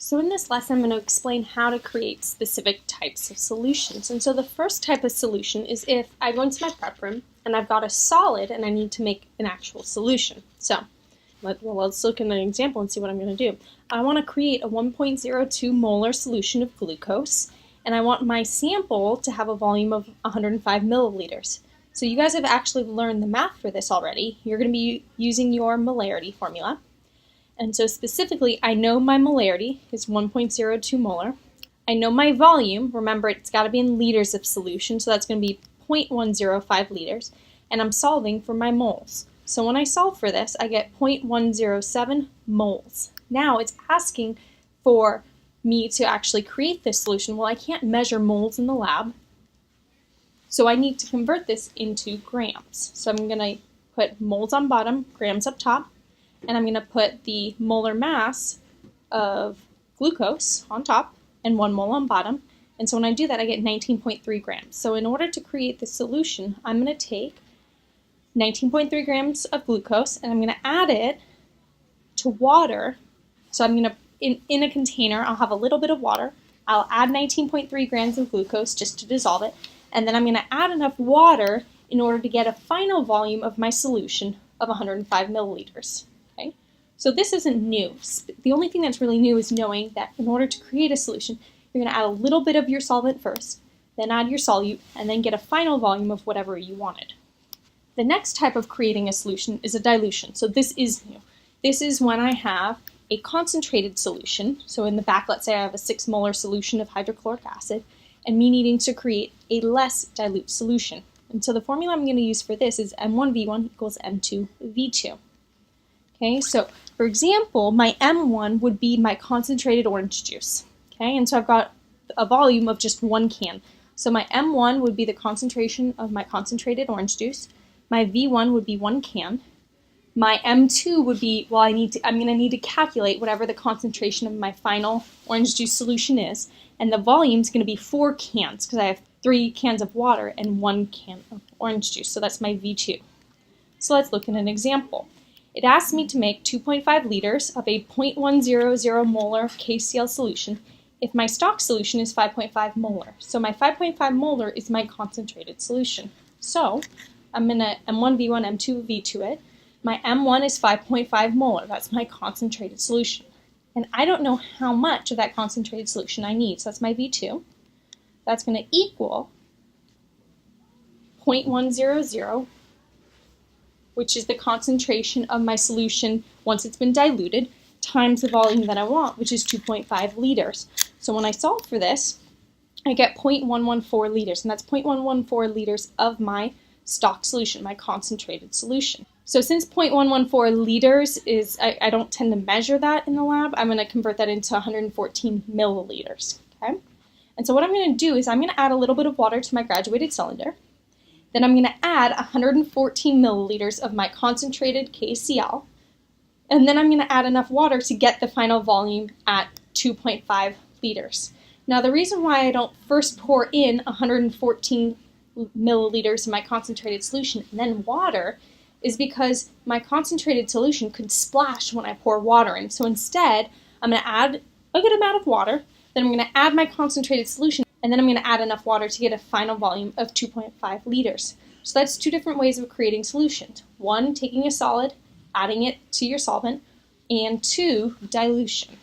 So in this lesson, I'm going to explain how to create specific types of solutions. And so the first type of solution is if I go into my prep room and I've got a solid and I need to make an actual solution. So let's look at an example and see what I'm going to do. I want to create a 1.02 molar solution of glucose, and I want my sample to have a volume of 105 milliliters. So you guys have actually learned the math for this already. You're going to be using your molarity formula. And so specifically, I know my molarity is 1.02 molar. I know my volume, remember it's got to be in liters of solution, so that's going to be 0.105 liters, and I'm solving for my moles. So when I solve for this, I get 0.107 moles. Now it's asking for me to actually create this solution. Well, I can't measure moles in the lab, so I need to convert this into grams. So I'm going to put moles on bottom, grams up top, and I'm going to put the molar mass of glucose on top and 1 mole on bottom. And so when I do that, I get 19.3 grams. So in order to create the solution, I'm going to take 19.3 grams of glucose and I'm going to add it to water. So I'm going to, in a container, I'll have a little bit of water. I'll add 19.3 grams of glucose just to dissolve it. And then I'm going to add enough water in order to get a final volume of my solution of 105 milliliters. Okay? So this isn't new. The only thing that's really new is knowing that in order to create a solution, you're going to add a little bit of your solvent first, then add your solute, and then get a final volume of whatever you wanted. The next type of creating a solution is a dilution. So this is new. This is when I have a concentrated solution. So in the back, let's say I have a 6 molar solution of hydrochloric acid, and me needing to create a less dilute solution. And so the formula I'm going to use for this is M1V1 equals M2V2. Okay, so for example, my M1 would be my concentrated orange juice. Okay, and so I've got a volume of just 1 can. So my M1 would be the concentration of my concentrated orange juice. My V1 would be 1 can. My M2 would be, well, I'm going to need to calculate whatever the concentration of my final orange juice solution is. And the volume is going to be 4 cans because I have 3 cans of water and 1 can of orange juice. So that's my V2. So let's look at an example. It asks me to make 2.5 liters of a 0.100 molar KCl solution if my stock solution is 5.5 molar. So my 5.5 molar is my concentrated solution. So I'm going to M1V1, M2V2 it. My M1 is 5.5 molar. That's my concentrated solution. And I don't know how much of that concentrated solution I need. So that's my V2. That's going to equal 0.100, which is the concentration of my solution once it's been diluted, times the volume that I want, which is 2.5 liters. So when I solve for this, I get 0.114 liters, and that's 0.114 liters of my stock solution, my concentrated solution. So since 0.114 liters is, I don't tend to measure that in the lab, I'm going to convert that into 114 milliliters. Okay? And so what I'm going to do is I'm going to add a little bit of water to my graduated cylinder. Then I'm going to add 114 milliliters of my concentrated KCl, and then I'm going to add enough water to get the final volume at 2.5 liters. Now the reason why I don't first pour in 114 milliliters of my concentrated solution and then water is because my concentrated solution could splash when I pour water in. So instead, I'm going to add a good amount of water, then I'm going to add my concentrated solution, and then I'm going to add enough water to get a final volume of 2.5 liters. So that's 2 different ways of creating solutions. 1, taking a solid, adding it to your solvent, and 2, dilution.